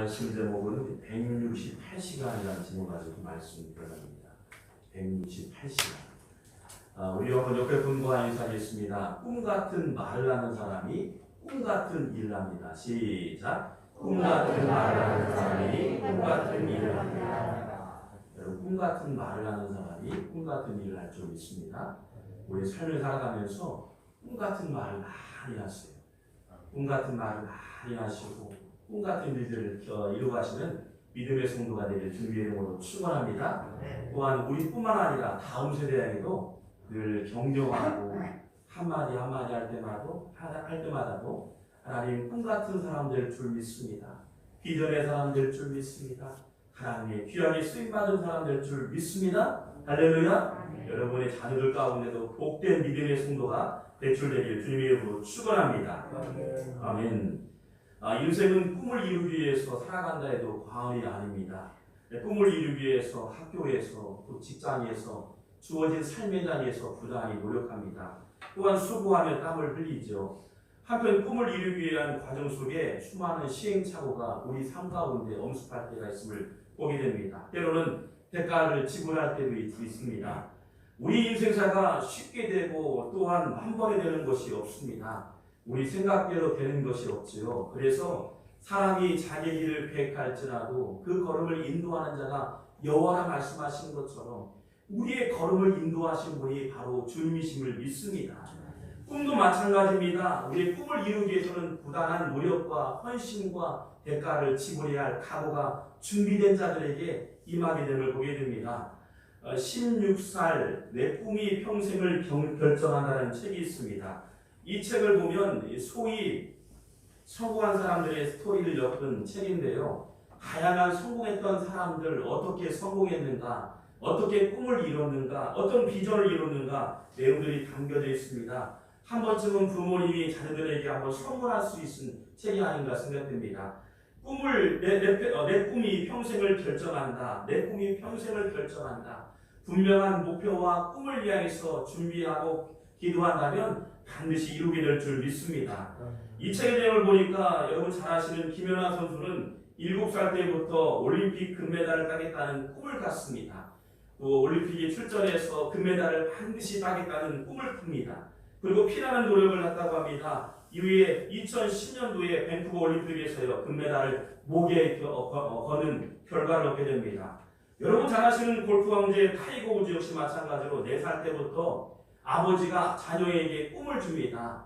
말씀 제목은 168시간이라는 제목 가지고 말씀 들어갑니다. 168시간. 우리 한번 옆에 분과 인사하겠습니다. 꿈 같은 말을 하는 사람이 꿈 같은 일을 합니다. 시작. 꿈 같은 말을 하는 사람이 꿈 같은 일을 합니다. 여러분, 꿈 같은 말을 하는 사람이 꿈 같은 일을 할 줄 믿습니다. 우리 삶을 살아가면서 꿈 같은 말을 많이 하세요. 꿈 같은 말을 많이 하시고 꿈 같은 일들을 이루어가시는 믿음의 성도가 되길 주님의 이름으로 축원합니다. 또한 우리뿐만 아니라 다음 세대에게도 늘 격려하고 한마디 한마디 할 때마다도 하나님 꿈 같은 사람들 줄 믿습니다. 비전의 사람들 줄 믿습니다. 하나님의 귀하게 쓰임받은 사람들 줄 믿습니다. 할렐루야. 여러분의 자녀들 가운데도 복된 믿음의 성도가 배출되길 주님의 이름으로 축원합니다. 아멘. 인생은 꿈을 이루기 위해서 살아간다 해도 과언이 아닙니다. 꿈을 이루기 위해서 학교에서 또 직장에서 주어진 삶의 자리에서 부단히 노력합니다. 또한 수고하며 땀을 흘리죠. 한편 꿈을 이루기 위한 과정 속에 수많은 시행착오가 우리 삶 가운데 엄습할 때가 있음을 보게 됩니다. 때로는 대가를 지불할 때도 있습니다. 우리 인생사가 쉽게 되고 또한 한 번에 되는 것이 없습니다. 우리 생각대로 되는 것이 없지요. 그래서 사람이 자기 길을 계획할지라도 그 걸음을 인도하는 자가 여호와라 말씀하신 것처럼 우리의 걸음을 인도하신 분이 바로 주님이심을 믿습니다. 꿈도 마찬가지입니다. 우리의 꿈을 이루기 위해서는 부단한 노력과 헌신과 대가를 지불해야 할 각오가 준비된 자들에게 임하게 됨을 보게 됩니다. 16살 내 꿈이 평생을 결정한다는 책이 있습니다. 이 책을 보면 소위 성공한 사람들의 스토리를 엮은 책인데요. 다양한 성공했던 사람들 어떻게 성공했는가, 어떻게 꿈을 이뤘는가, 어떤 비전을 이뤘는가 내용들이 담겨져 있습니다. 한 번쯤은 부모님이 자녀들에게 한번 선물할 수 있는 책이 아닌가 생각됩니다. 내 꿈이 평생을 결정한다. 내 꿈이 평생을 결정한다. 분명한 목표와 꿈을 향해서 준비하고 기도한다면 반드시 이루게 될 줄 믿습니다. 이 책의 내용을 보니까 여러분 잘 아시는 김연아 선수는 7살 때부터 올림픽 금메달을 따겠다는 꿈을 갖습니다. 또 올림픽에 출전해서 금메달을 반드시 따겠다는 꿈을 풉니다. 그리고 피나는 노력을 했다고 합니다. 이후에 2010년도에 밴쿠버 올림픽에서요 금메달을 목에 거는 결과를 얻게 됩니다. 여러분 잘 아시는 골프 왕제 타이거 우즈 역시 마찬가지로 4살 때부터 아버지가 자녀에게 꿈을 줍니다.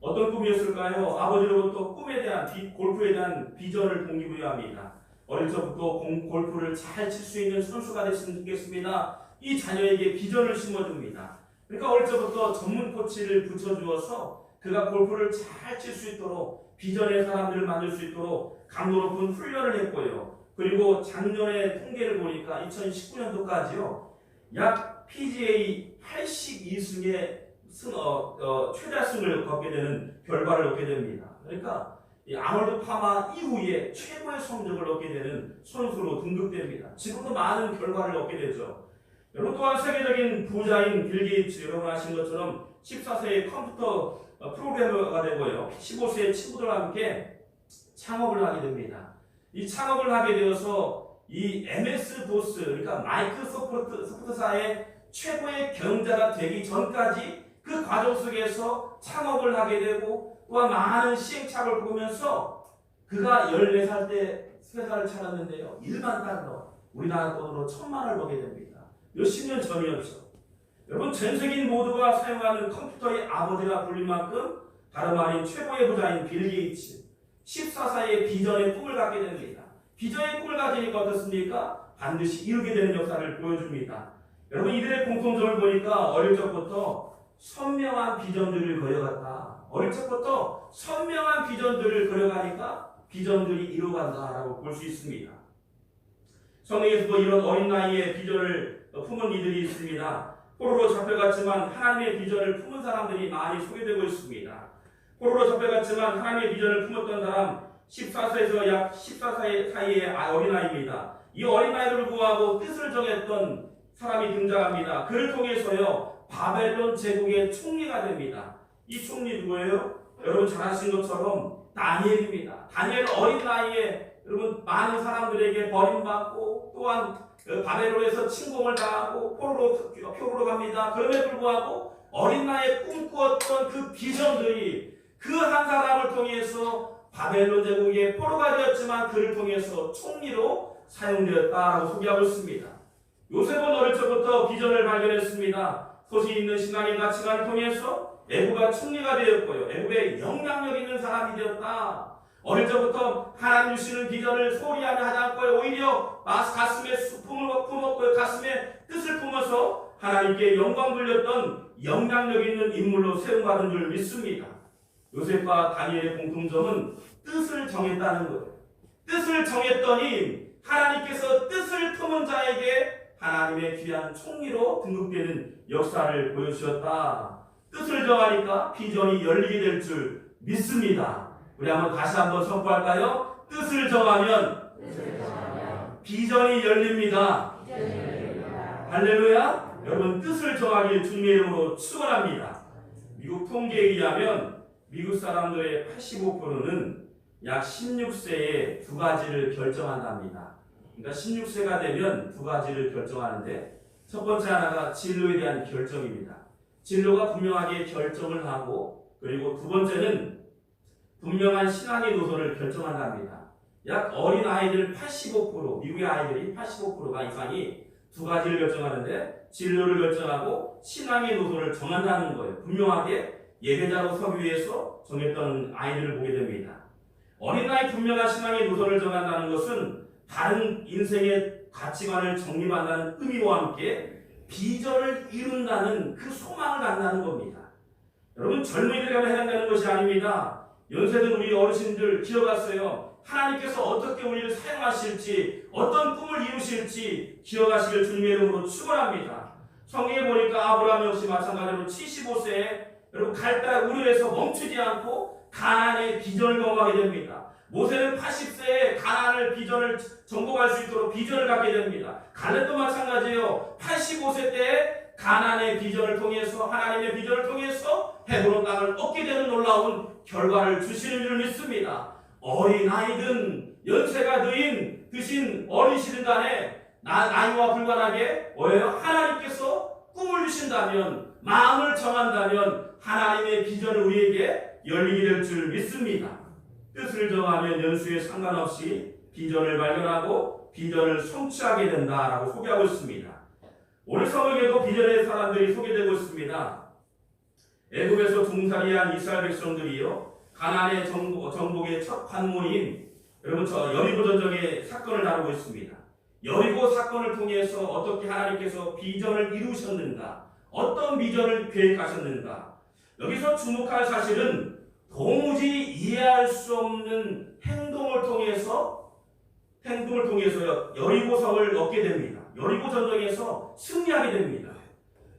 어떤 꿈이었을까요? 아버지로부터 꿈에 대한 골프에 대한 비전을 동기부여합니다. 어릴 적부터 골프를 잘 칠 수 있는 선수가 됐으면 좋겠습니다. 이 자녀에게 비전을 심어줍니다. 그러니까 어릴 적부터 전문 코치를 붙여주어서 그가 골프를 잘 칠 수 있도록 비전의 사람들을 만들 수 있도록 강도 높은 훈련을 했고요. 그리고 작년에 통계를 보니까 2019년도까지요. 약 PGA 82승의 최다승을 거두게 되는 결과를 얻게 됩니다. 그러니까 아놀드 파마 이후에 최고의 성적을 얻게 되는 선수로 등극됩니다. 지금도 많은 결과를 얻게 되죠. 여러분 또한 세계적인 부자인 빌 게이츠 여러분 아시는 것처럼 14세에 컴퓨터 프로그래머가 되고요. 15세의 친구들과 함께 창업을 하게 됩니다. 이 창업을 하게 되어서 이 MS 도스 그러니까 마이크로소프트사의 최고의 경자가 되기 전까지 그 과정 속에서 창업을 하게 되고 또한 많은 시행착오를 보면서 그가 14살 때 3살을 차렸는데요. 1만 달러 우리나라 돈으로 1,000만 원을 벌게 됩니다. 몇십 년 전이었죠. 여러분 전 세계인 모두가 사용하는 컴퓨터의 아버지라 불릴 만큼 다름 아닌 최고의 부자인 빌 게이츠 14살의 비전의 꿈을 갖게 됩니다. 비전의 꿈을 가지니까 어떻습니까? 반드시 이루게 되는 역사를 보여줍니다. 여러분 이들의 공통점을 보니까 어릴 적부터 선명한 비전들을 그려갔다. 어릴 적부터 선명한 비전들을 그려가니까 비전들이 이루어간다라고 볼 수 있습니다. 성경에서도 이런 어린 나이에 비전을 품은 이들이 있습니다. 포로로 잡혀갔지만 하나님의 비전을 품은 사람들이 많이 소개되고 있습니다. 포로로 잡혀갔지만 하나님의 비전을 품었던 사람 14세에서 약 14세 사이의 어린아이입니다. 이 어린아이를 구하고 뜻을 정했던 사람이 등장합니다. 그를 통해서요 바벨론 제국의 총리가 됩니다. 이 총리 누구예요? 여러분 잘 아시는 것처럼 다니엘입니다. 다니엘은 어린 나이에 여러분 많은 사람들에게 버림받고 또한 바벨론에서 침공을 당하고 포로로 갑니다. 그럼에도 불구하고 어린 나이에 꿈꾸었던 그 비전들이 그 한 사람을 통해서 바벨론 제국의 포로가 되었지만 그를 통해서 총리로 사용되었다라고 소개하고 있습니다. 요셉은 어릴 적부터 비전을 발견했습니다. 소신 있는 신앙의 가치관을 통해서 애굽가 총리가 되었고요. 애굽에 영향력 있는 사람이 되었다. 어릴 적부터 하나님 주시는 비전을 소홀히 하지 않고요. 오히려 가슴에 품을 품었고요. 가슴에 뜻을 품어서 하나님께 영광 돌렸던 영향력 있는 인물로 세움받은 줄 믿습니다. 요셉과 다니엘의 공통점은 뜻을 정했다는 거예요. 뜻을 정했더니 하나님께서 뜻을 품은 자에게 하나님의 귀한 총리로 등극되는 역사를 보여주셨다. 뜻을 정하니까 비전이 열리게 될 줄 믿습니다. 우리 다시 한번 선포할까요? 뜻을 정하면 비전이 열립니다. 할렐루야! 여러분 뜻을 정하길 주님의 이름으로 축원합니다. 미국 통계에 의하면 미국 사람들의 85%는 약 16세에 두 가지를 결정한답니다. 그러니까 16세가 되면 두 가지를 결정하는데 첫 번째 하나가 진로에 대한 결정입니다. 진로가 분명하게 결정을 하고 그리고 두 번째는 분명한 신앙의 노선을 결정한답니다. 약 어린 아이들 85% 미국의 아이들이 85%가 이상이 두 가지를 결정하는데 진로를 결정하고 신앙의 노선을 정한다는 거예요. 분명하게 예배자로 서기 위해서 정했던 아이들을 보게 됩니다. 어린 나이 분명한 신앙의 노선을 정한다는 것은 다른 인생의 가치관을 정립한다는 의미와 함께 비전을 이룬다는 그 소망을 갖는다는 겁니다. 여러분 젊은이들에게만 해당되는 것이 아닙니다. 연세든 우리 어르신들 기억하세요. 하나님께서 어떻게 우리를 사용하실지 어떤 꿈을 이루실지 기억하시길 주님의 이름으로 축원합니다. 성경에 보니까 아브라함 역시 마찬가지로 75세에 여러분 갈대 우르에서 멈추지 않고 가나안의 비전을 경험하게 됩니다. 모세는 80세에 가나안을 비전을 정복할 수 있도록 비전을 갖게 됩니다. 갈렙도 마찬가지예요. 85세 때 가나안의 비전을 통해서 하나님의 비전을 통해서 헤브론 땅을 얻게 되는 놀라운 결과를 주시는 줄 믿습니다. 어린 아이든 연세가 드신 어리시든 간에 나이와 불관하게 하나님께서 꿈을 주신다면 마음을 정한다면 하나님의 비전을 우리에게 열리게 될 줄 믿습니다. 뜻을 정하면 연수에 상관없이 비전을 발견하고 비전을 성취하게 된다라고 소개하고 있습니다. 오늘 성경에도 비전의 사람들이 소개되고 있습니다. 애굽에서 종살이한 이스라엘 백성들이요 가나안의 정복의 첫 관문인 여러분 저 여리고 전쟁의 사건을 다루고 있습니다. 여리고 사건을 통해서 어떻게 하나님께서 비전을 이루셨는가, 어떤 비전을 계획하셨는가. 여기서 주목할 사실은 도무지 이해할 수 없는 행동을 통해서 여리고성을 얻게 됩니다. 여리고 전쟁에서 승리하게 됩니다.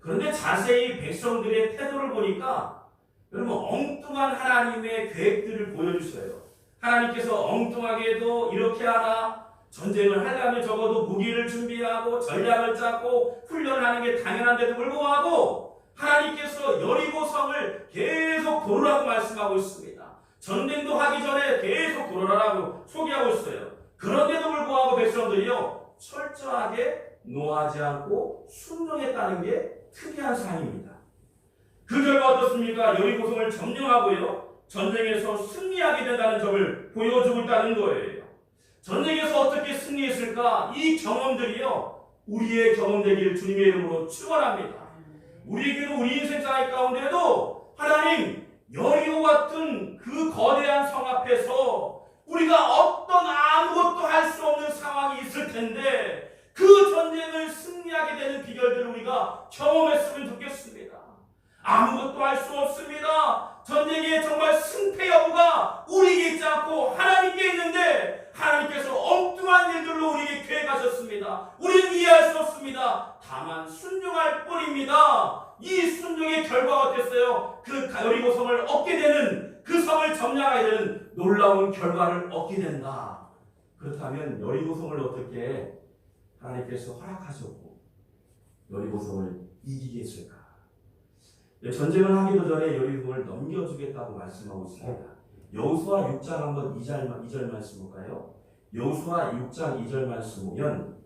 그런데 자세히 백성들의 태도를 보니까 여러분 엉뚱한 하나님의 계획들을 보여주셔요. 하나님께서 엉뚱하게도 이렇게 하라, 전쟁을 하려면 적어도 무기를 준비하고 전략을 짜고 훈련을 하는 게 당연한데도 불구하고 하나님께서 여리고성을 계속 돌으라고 말씀하고 있습니다. 전쟁도 하기 전에 계속 돌아라고 소개하고 있어요. 그런데도 불구하고 백성들이요 철저하게 노하지 않고 순종했다는 게 특이한 사항입니다. 그 결과 어떻습니까? 여리고성을 점령하고요 전쟁에서 승리하게 된다는 점을 보여주고 있다는 거예요. 전쟁에서 어떻게 승리했을까? 이 경험들이요 우리의 경험되기를 주님의 이름으로 축원합니다. 우리에게도 우리 인생 사이 가운데도 하나님 여리고 같은 그 거대한 성 앞에서 우리가 어떤 아무것도 할 수 없는 상황이 있을 텐데 그 전쟁을 승리하게 되는 비결들을 우리가 경험했으면 좋겠습니다. 아무것도 할 수 없습니다. 전쟁의 정말 승패 여부가 우리에게 있지 않고 하나님께 있는데 하나님께서 엉뚱한 일들로 우리에게 계획하셨습니다. 우리는 이해할 수 없습니다. 다만 순종할 뿐입니다. 이 순종의 결과가 어땠어요? 그 여리고성을 얻게 되는, 그 성을 점령하게 되는 놀라운 결과를 얻게 된다. 그렇다면 여리고성을 어떻게 하나님께서 허락하셨고 여리고성을 이기게 했을까? 전쟁을 하기도 전에 여리고성을 넘겨주겠다고 말씀하고 있습니다. 여호수아 6장 한번 2절 말씀 볼까요? 여호수아 6장 2절 말씀 보면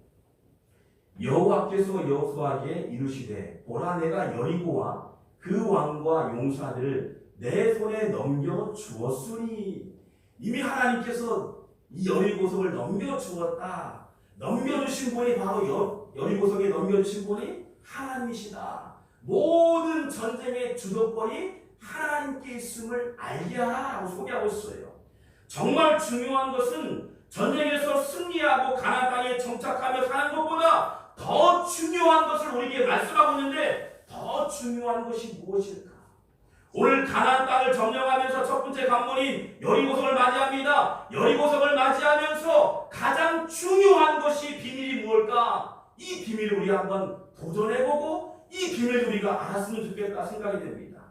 여호와께서 여호수아에게 이르시되 보라 내가 여리고와 그 왕과 용사들을 내 손에 넘겨 주었으니 이미 하나님께서 이 여리고성을 넘겨 주었다. 넘겨주신 분이 바로 여리고성에 넘겨주신 분이 하나님이시다. 모든 전쟁의 주도권이 하나님께 있음을 알게 하라고 소개하고 있어요. 정말 중요한 것은 전쟁에서 승리하고 가나안 땅에 정착하며 사는 것보다 더 중요한 것을 우리에게 말씀하고 있는데 더 중요한 것이 무엇일까? 오늘 가나안 땅을 점령하면서 첫 번째 관문인 여리고성을 맞이합니다. 여리고성을 맞이하면서 가장 중요한 것이 비밀이 무엇일까? 이 비밀을 우리 한번 도전해보고 이 비밀을 우리가 알았으면 좋겠다 생각이 됩니다.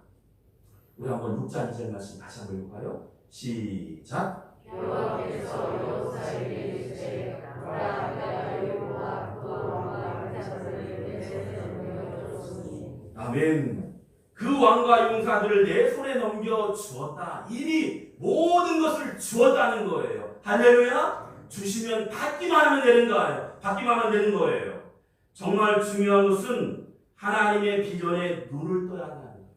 우리 한번 6장 2절 말씀 다시 한번 읽어봐요. 시작. 여호와께서 여호수아에게 이르시되 보라 내가 여리고와 그 왕과 용사들을 내 손에 넘겨주었으니. 아멘. 그 왕과 용사들을 내 손에 넘겨 주었다. 이미 모든 것을 주었다는 거예요. 할렐루야. 주시면 받기만 하면 되는 거예요. 받기만 하면 되는 거예요. 정말 중요한 것은 하나님의 비전에 눈을 떠야 한다는 거예요.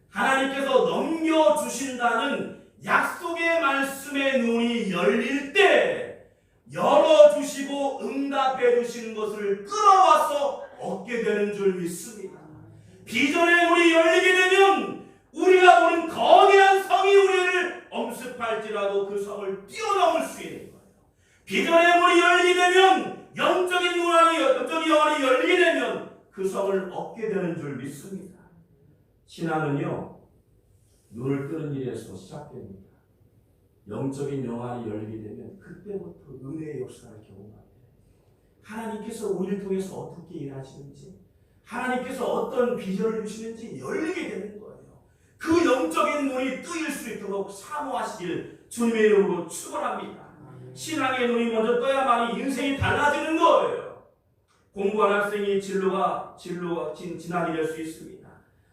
하나님께서 넘겨주신다는 약속의 말씀의 눈이 열릴 때 열어주시고 응답해 주시는 것을 끌어와서 얻게 되는 줄 믿습니다. 비전의 문이 열리게 되면 우리가 보는 거대한 성이 우리를 엄습할지라도 그 성을 뛰어넘을 수 있는 거예요. 비전의 문이 열리게 되면 영적인 영안이 열리게 되면 그 성을 얻게 되는 줄 믿습니다. 신앙은요, 눈을 뜨는 일에서 시작됩니다. 영적인 영안이 열리게 되면 그때부터 은혜의 역사를 경험합니다. 하나님께서 우리를 통해서 어떻게 일하시는지, 하나님께서 어떤 비전을 주시는지 열리게 되는 거예요. 그 영적인 눈이 뜨일 수 있도록 사모하시기를 주님의 이름으로 축원합니다. 신앙의 눈이 먼저 떠야만이 인생이 달라지는 거예요. 공부한 학생이 진로가 진학이 될 수 있습니다.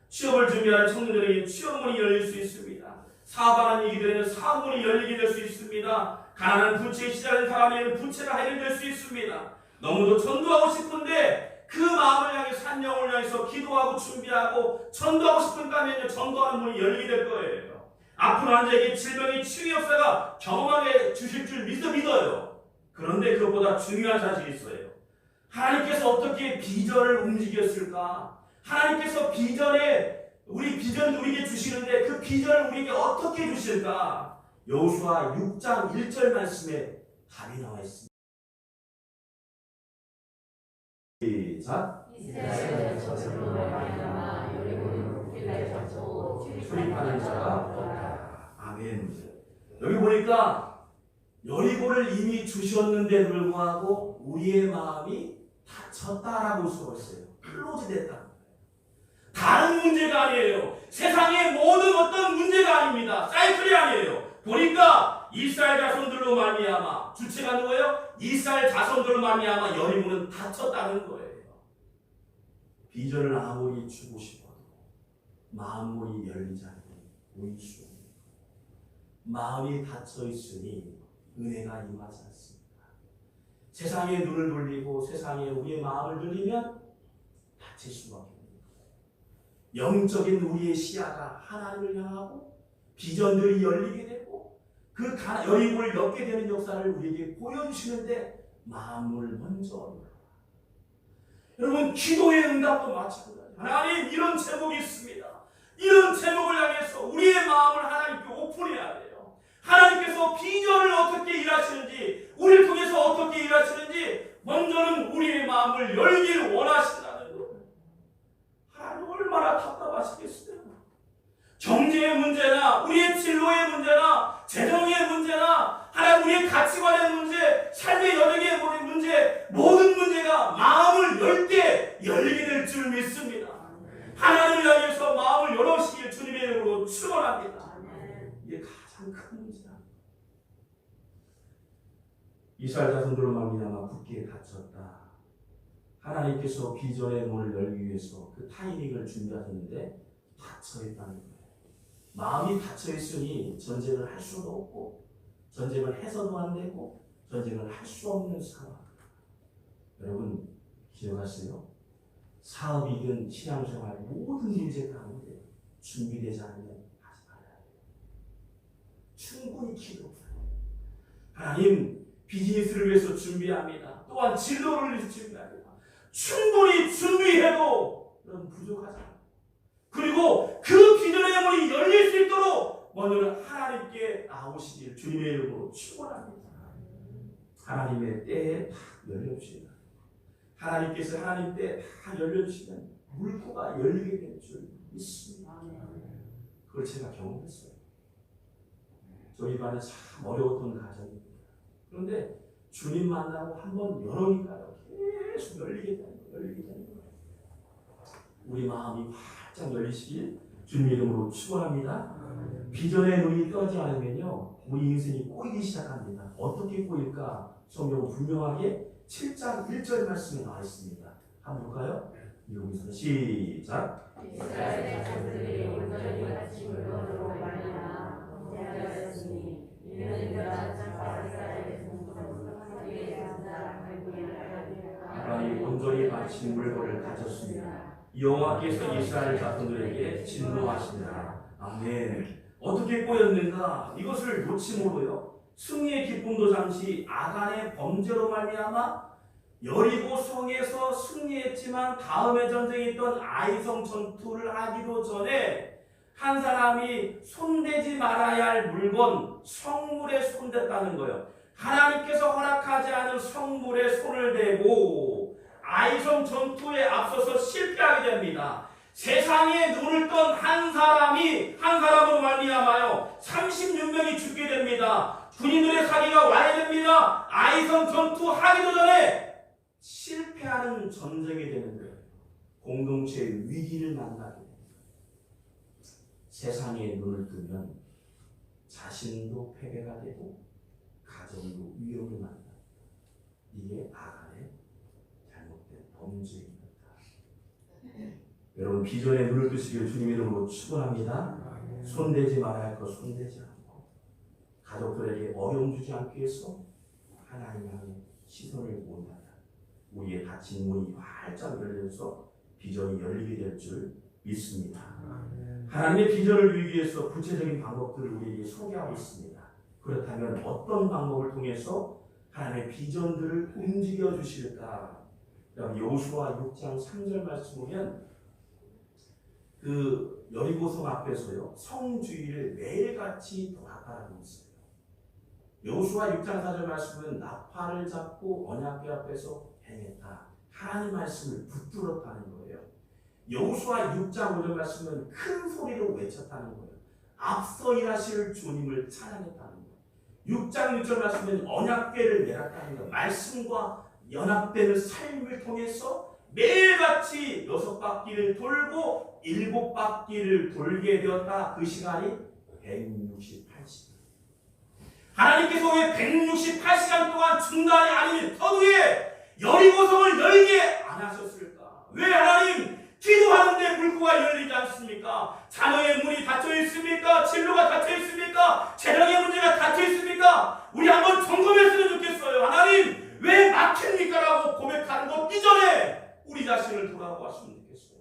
취업을 준비하는 청년들에게 취업문이 열릴 수 있습니다. 사업하는 이들에게는 사업문이 열리게 될 수 있습니다. 가난한 부채에 시달린 사람에게는 부채가 해결될 수 있습니다. 너무도 전도하고 싶은데 그 마음을 향해 산영을 향해서 기도하고 준비하고 전도하고 싶은다면 전도하는 문이 열리게 될 거예요. 아픈 환자에게 질병의 치유 역사가 경험하게 주실 줄 믿어요. 그런데 그것보다 중요한 사실이 있어요. 하나님께서 어떻게 비전을 움직였을까? 하나님께서 우리 비전을 우리에게 주시는데 그 비전을 우리에게 어떻게 주실까? 여호수아 6장 1절 말씀에 답이 나와 있습니다. 시작. 이스라엘 저주로 말미암아 여리고는 길에 젖고 출입하는 자가 없다. 아멘. 여기 보니까 여리고를 이미 주셨는데 불구하고 우리의 마음이 닫혔다라고 쓰고 있어요. 클로즈 됐다. 다른 문제가 아니에요. 세상의 모든 어떤 문제가 아닙니다. 사이클이 아니에요. 보니까 이스라엘 자손들로 말미암아 주체가 누구예요? 이스라엘 자손들로 말미암아 여리고는 닫혔다는 거예요. 비전을 아무리 주고 싶어도 마음문이 열리지 않고 오이수 마음이 닫혀 있으니 은혜가 임하지 않습니다. 세상에 눈을 돌리고 세상에 우리의 마음을 돌리면 닫힐 수밖에 없습니다. 영적인 우리의 시야가 하나님을 향하고 비전들이 열리게 되고 그 여리고를 엮게 되는 역사를 우리에게 보여주시는데 마음을 먼저 열어라. 여러분 기도의 응답도 마찬가지예요. 하나님 이런 제목이 있습니다. 이런 제목을 향해서 우리의 마음을 하나님께 오픈해야 돼요. 하나님께서 비전을 어떻게 일하시는지 우리를 통해서 어떻게 일하시는지 먼저는 우리의 마음을 열기를 원하신다는 거예요. 하나님 얼마나 답답하시겠어요. 경제의 문제나 우리의 진로의 문제나 재정의 문제나 하나님 우리의 가치관의 문제, 삶의 여정의 문제, 모든 문제가 마음을 열 때 열리게 될 줄 믿습니다. 하나님을 향해서 마음을 열어주시길 주님의 이름으로 축원합니다. 이게 가장 큰 문제다. 이스라엘 자손들로 말미암아 굳게 닫혔다. 하나님께서 비전의 문을 열기 위해서 그 타이밍을 준비하셨는데 닫혀있다는 거예요. 마음이 닫혀있으니 전쟁을 할 수도 없고 전쟁을 해서도 안 되고 전쟁을 할 수 없는 상황. 여러분 기억하세요? 사업이든 신앙생활 모든 문제 가운데 준비되지 않으면 하지 말아야 돼요. 충분히 기도해요. 하나님 비즈니스를 위해서 준비합니다. 또한 진로를 위해서 준비합니다. 충분히 준비해도 너무 부족하잖아요. 그리고 그 비전의 문이 열릴 수 있도록 먼저는 하나님께 나오시길 주님의 이름으로 축원합니다. 하나님의 때에 다 열려주시다. 하나님께서 하나님 때 다 열려주시면 물고가 열리게 될 줄 믿습니다. 그걸 제가 경험했어요. 저희 반에 참 어려웠던 가정입니다. 그런데 주님 만나고 한번 열으니까요, 계속 열리게 되는 거예요. 우리 마음이 활짝 열리시길 주님 이름으로 축원합니다. 비전의 눈이 떠지 않으면요, 우리 인생이 꼬이기 시작합니다. 어떻게 꼬일까? 성경은 분명하게 7장 1절 말씀에 나와 있습니다. 한번 볼까요? 읽어보겠습니다. 시작. 이스라엘의 자손들이 온전히 같이 물건으로 말미암아 범죄하였으니 이는 그가 바리새인의 종부로 하나님의 산다 아브라함이 온전히 바친 물건을 가졌습니다. 여호와께서 이스라엘 자손들에게 진노하시니라. 아멘. 어떻게 꼬였는가? 이것을 놓침으로요, 승리의 기쁨도 잠시 아간의 범죄로 말미암아 여리고 성에서 승리했지만 다음에 전쟁에 있던 아이성 전투를 하기도 전에 한 사람이 손대지 말아야 할 물건 성물에 손댔다는 거예요. 하나님께서 허락하지 않은 성물에 손을 대고 아이성 전투에 앞서서 실패하게 됩니다. 세상에 눈을 떤 한 사람으로 말미암아요 36명이 죽게 됩니다. 군인들의 사기가 와야 됩니다. 아이성 전투 하기도 전에 실패하는 전쟁이 되는 거예요. 공동체의 위기를 만나게 됩니다. 세상에 눈을 뜨면 자신도 패배가 되고 가정도 위험을 만납니다. 이게 아간의 잘못된 범죄입니다. 여러분 비전에 눈을 뜨시길 주님의 이름으로 축원합니다. 손대지 말아야 할 것 손대지 않고 가족들에게 어려움 주지 않기 위해서 하나님 향해 시선을 모은다. 우리의 닫힌 문이 활짝 열려서 비전이 열리게 될 줄 믿습니다. 하나님의 비전을 이루기 위해서 구체적인 방법들을 우리에게 소개하고 있습니다. 그렇다면 어떤 방법을 통해서 하나님의 비전들을 움직여 주실까? 여호수아 6장 3절 말씀 보면 그 여리고성 앞에서요 성주의를 매일같이 돌아가라고 있어요. 여호수아 6장 4절 말씀은 나팔을 잡고 언약궤 앞에서 행했다. 하나님 말씀을 붙들었다는 거예요. 여호수아 6장 5절 말씀은 큰 소리로 외쳤다는 거예요. 앞서 일하실 주님을 찬양했다는 거예요. 6장 6절 말씀은 언약궤를 내렸다는 거예요. 말씀과 연합되는 삶을 통해서 매일같이 6바퀴를 돌고 7바퀴를 돌게 되었다. 그 시간이 168시간. 하나님께서 왜 168시간 동안 중단이 아닌 터두에 여리고성을 열게 안 하셨을까? 왜 하나님 기도하는데 물고가 열리지 않습니까? 자녀의 문이 닫혀 있습니까? 진로가 닫혀 있습니까? 재정의 문제가 닫혀 있습니까? 우리 한번 점검했으면 좋겠어요. 하나님 왜 막힙니까? 라고 고백하는 것 이전에 우리 자신을 돌아보았으면 좋겠어요.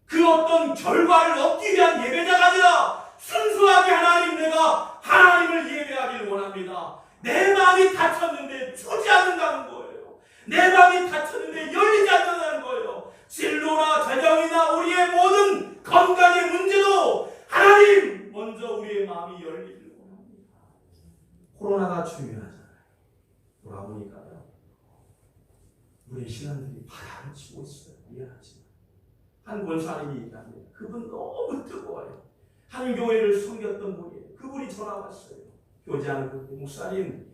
그 어떤 결과를 얻기 위한 예배자가 아니라 순수하게 하나님 내가 하나님을 예배하기를 원합니다. 내 마음이 닫혔는데 주지 않는다는 거예요. 내 마음이 닫혔는데 열리지 않는다는 거예요. 진로나 재정이나 우리의 모든 건강의 문제도 하나님 먼저 우리의 마음이 열리기를 원합니다. 코로나가 중요하잖아요. 돌아보니까요 우리 신앙들이 바닥을 치고 있어요. 미안하지만 한 권사님이 얘기합니다. 그분 너무 뜨거워요. 한 교회를 섬겼던 분이에요. 그분이 전화 왔어요. 교제하는 그 목사님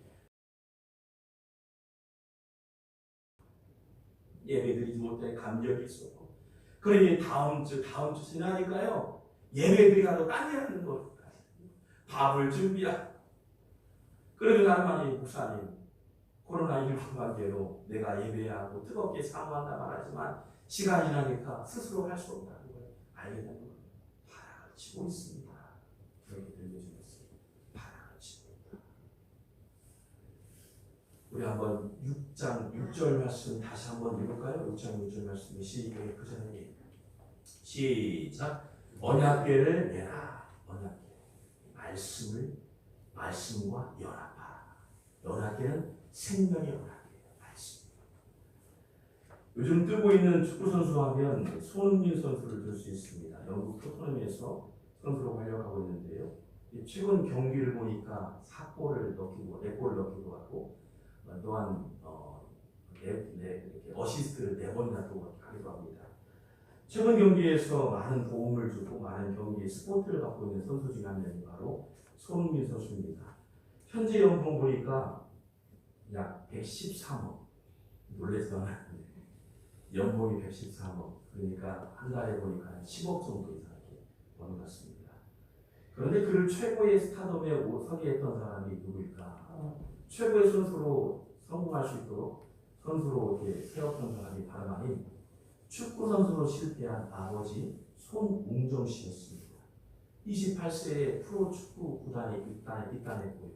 예배드리지 못해 감격이 있었고 그러니 다음 주 지나니까요 예배드리라고 딴일하는 거 밥을 준비하고 그래도 나는 목사님 코로나19 관계로 내가 예배하고 뜨겁게 사모한다 말하지만 시간이 지나니까 스스로 할 수 없다는 걸 알게 되는 거예요. 바닥을 치고 있습니다. 그렇게 들려주셨어요. 바닥을 치고 있다. 우리 한번 6장 6절 말씀 다시 한번 읽을까요? 6장 6절 말씀 그 전에 시작. 언약궤를 내라. 언약궤. 말씀과 연합하라. 연합궤는 생명의 연합궤예요. 말씀. 요즘 뜨고 있는 축구 선수 하면 손흥민 선수를 들 수 있습니다. 영국 토트넘에서 선수로 활약하고 있는데요. 최근 경기를 보니까 4골을 넣기도 4골을 넣기도 하고 또한 어시스트를 4번이나 또 하기도 합니다. 최근 경기에서 많은 도움을 주고 많은 경기에 스포트를 갖고 있는 선수 중 한 명이 바로 손흥민 선수입니다. 현재 연봉 보니까 약 113억. 놀랬어요. 연봉이 113억. 그러니까 한 달에 보니까 한 10억 정도 이상 이렇게 버는 것 같습니다. 그런데 그를 최고의 스타덤에 서게 했던 사람이 누구일까? 최고의 선수로 성공할 수 있도록 선수로 이렇게 세웠던 사람이 다름 아닌 축구 선수로 실패한 아버지 손웅정 씨였습니다. 28세에 프로 축구 구단에 입단했고요.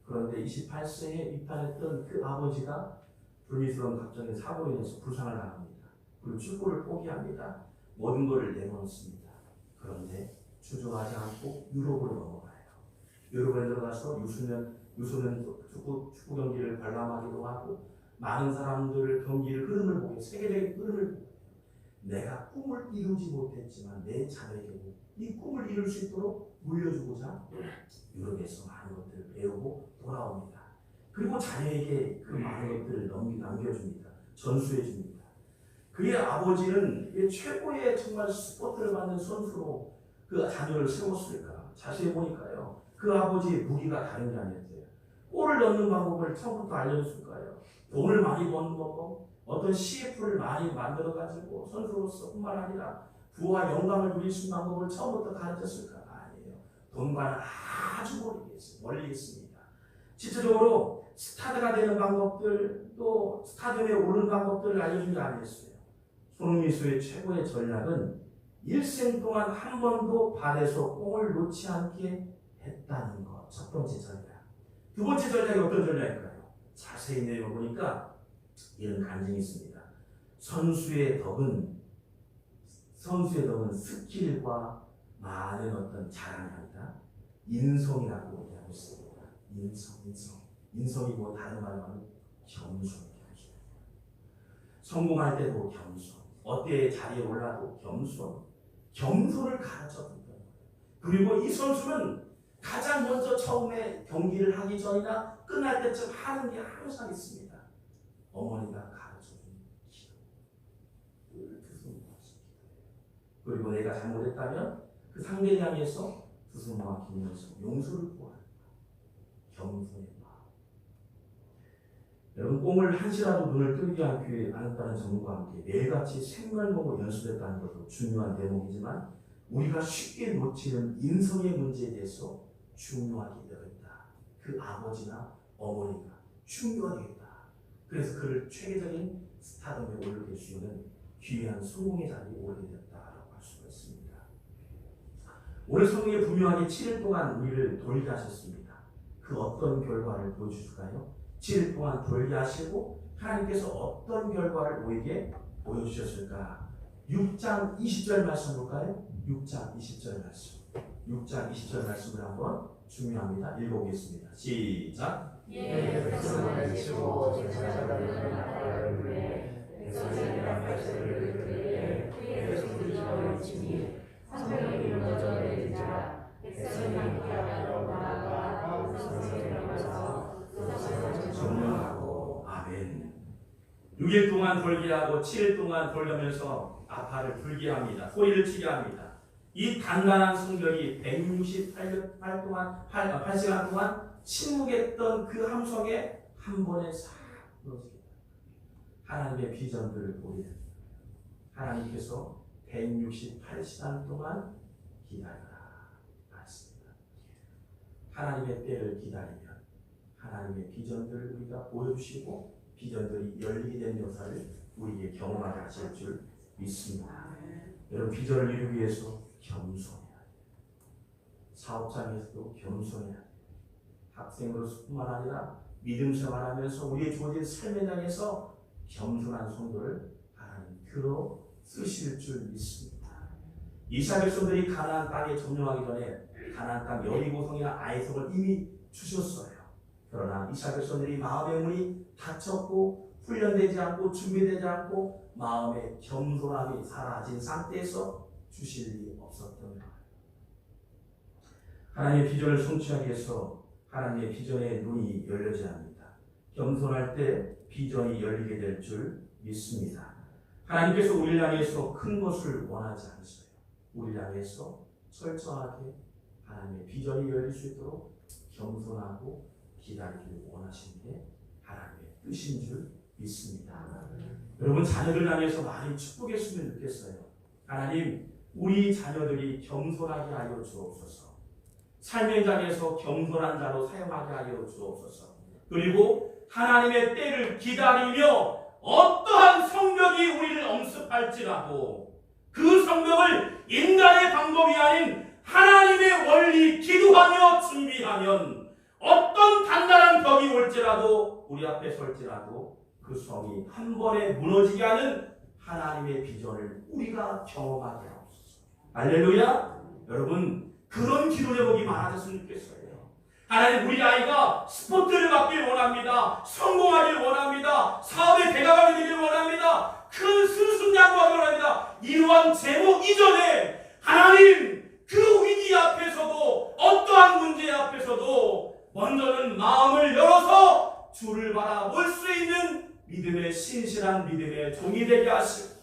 그런데 28세에 입단했던 그 아버지가 불미스러운 갑작의 사고로 인해서 부상을 당합니다. 그리고 축구를 포기합니다. 모든 것을 내놓습니다. 그런데 주저하지 않고 유럽으로 넘어가요. 유럽에 들어가서 유소년 축구 경기를 관람하기도 하고 많은 사람들을 경기를 흐름을 보고 세계적인 흐름을 보고 내가 꿈을 이루지 못했지만 내 자녀에게 이 꿈을 이룰 수 있도록 물려주고자 유럽에서 많은 것들을 배우고 돌아옵니다. 그리고 자녀에게 그 많은 것들을 남겨줍니다. 전수해줍니다. 그의 아버지는 최고의 정말 스포트를 받는 선수로 그 자녀를 세웠을까? 자세히 보니까요. 그 아버지의 무기가 다른 게 아니었어요. 골을 넣는 방법을 처음부터 알려줬을 거예요. 돈을 많이 버는 방법, 어떤 CF를 많이 만들어가지고 선수로서 뿐만 아니라 부와 영광을 누릴 수 있는 방법을 처음부터 가르쳤을까? 아니에요. 돈과는 아주 멀리 있습니다. 실질적으로 스타드가 되는 방법들, 또 스타디움에 오르는 방법들을 알려준 게 아니었어요. 손흥민 선수의 최고의 전략은 일생 동안 한 번도 발에서 공을 놓지 않게 했다는 것. 첫 번째 전략. 두 번째 전략이 어떤 전략일까요? 자세히 내용을 보니까 이런 간증이 있습니다. 선수의 덕은 스킬과 많은 어떤 자랑이 아니라 인성이라고 얘기하고 있습니다. 인성이 뭐 다른 말로 하면 겸손. 성공할 때도 겸손. 어때의 자리에 올라도 겸손을 가르쳤던 거예요. 그리고 이 선수는 가장 먼저 처음에 경기를 하기 전이나 끝날 때쯤 하는 게 항상 있습니다. 어머니가 가르쳐준 기도. 늘 두 손 모아서 기도해요. 그리고 내가 잘못했다면 그 상대를 향해서 두 손 모아 기도해서 용서를 구하는 겸손의 마음. 여러분, 꿈을 한시라도 눈을 뜨지 않았다는 점과 함께 매일같이 생각을 보고 연습했다는 것도 중요한 대목이지만 우리가 쉽게 놓치는 인성의 문제에 대해서 중요하게 여겼다. 그 아버지나 어머니가 중요하게 여겼다. 그래서 그를 체계적인 스타덤에 오르게 수 있는 귀한 성공의 자리에 오르게 되었다라고 할 수가 있습니다. 오늘 성경에 분명하게 7일 동안 우리를 돌게 하셨습니다. 그 어떤 결과를 보여주실까요? 7일 동안 돌게 하시고 하나님께서 어떤 결과를 우리에게 보여주셨을까? 6장 20절 말씀 볼까요? 6장 20절 말씀. 6장 20절 말씀을 한번 중요합니다. 읽어보겠습니다. 시작. 백성을 외치고 제사장들은 나라를 위해 백성이란 백성을 위해 크게 소리지어 외치니 성벽이 무너져 내리자 백성이 함께하여 나아가 백성을 일어나서 정령하고 아멘. 6일 동안 돌게 하고 7일 동안 돌려면서 아파를 불게 합니다. 소리를 치게 합니다. 이 단단한 성벽이 168시간 동안 침묵했던 그 함성에 한 번에 싹 무너지게 하나님의 비전들을 보게 됩니다. 하나님께서 168시간 동안 기다려라 말씀입니다. 하나님의 때를 기다리면 하나님의 비전들을 우리가 보여주시고 비전들이 열리게 된 역사를 우리에게 경험하게 하실 줄 믿습니다. 여러분, 비전을 이루기 위해서 겸손해야 돼요. 사업장에서도 겸손해야 돼요. 학생으로서뿐만 아니라 믿음 생활하면서 우리의 주어진 삶의 장에서 겸손한 성도를 하나님 들어 쓰실 줄 믿습니다. 이스라엘 백성들이 가나안 땅에 점령하기 전에 가나안 땅 여리고성이나 아이성을 이미 주셨어요. 그러나 이스라엘 백성들이 마음의 문이 닫혔고 훈련되지 않고 준비되지 않고 마음의 겸손함이 사라진 상태에서 주실 일이 없었던 거예요. 하나님의 비전을 성취하기 위해서 하나님의 비전의 눈이 열려져야 합니다. 겸손할 때 비전이 열리게 될 줄 믿습니다. 하나님께서 우리를 향해서 큰 것을 원하지 않으세요. 우리를 향해서 철저하게 하나님의 비전이 열릴 수 있도록 겸손하고 기다리기를 원하시는 게 하나님의 뜻인 줄 믿습니다. 여러분 자녀들 향해서 많이 축복했으면 좋겠어요. 하나님 우리 자녀들이 겸손하게 하여 주옵소서. 삶의 장에서 겸손한 자로 사용하게 하여 주옵소서. 그리고 하나님의 때를 기다리며 어떠한 성벽이 우리를 엄습할지라도 그 성벽을 인간의 방법이 아닌 하나님의 원리 기도하며 준비하면 어떤 단단한 벽이 올지라도 우리 앞에 설지라도 그 성이 한 번에 무너지게 하는 하나님의 비전을 우리가 경험하게 하옵소서. 할렐루야. 여러분 그런 기도 제목이 많아졌으면 좋겠어요. 하나님 우리 아이가 스포츠를 받길 원합니다. 성공하길 원합니다. 사업에 대가가 되길 원합니다. 큰 승승장구하길 원합니다. 이러한 제목 이전에 하나님 그 위기 앞에서도 어떠한 문제 앞에서도 먼저는 마음을 열어서 주를 바라볼 수 있는 믿음의 신실한 믿음의 종이 되게 하시고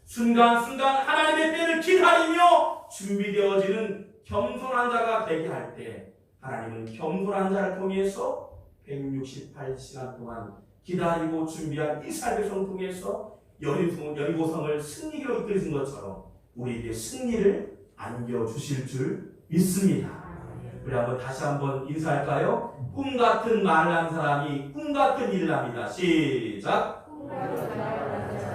순간순간 하나님의 때를 기다리며 준비되어지는 겸손한 자가 되게 할 때 하나님은 겸손한 자를 통해서 168시간 동안 기다리고 준비한 이스라엘 백성을 통해서 여리고성을 승리로 이끌으신 것처럼 우리에게 승리를 안겨주실 줄 믿습니다. 우리 한번 다시 한번 인사할까요? 꿈같은 말을 한 사람이 꿈같은 일을 합니다. 시작! 꿈같은 말을 하는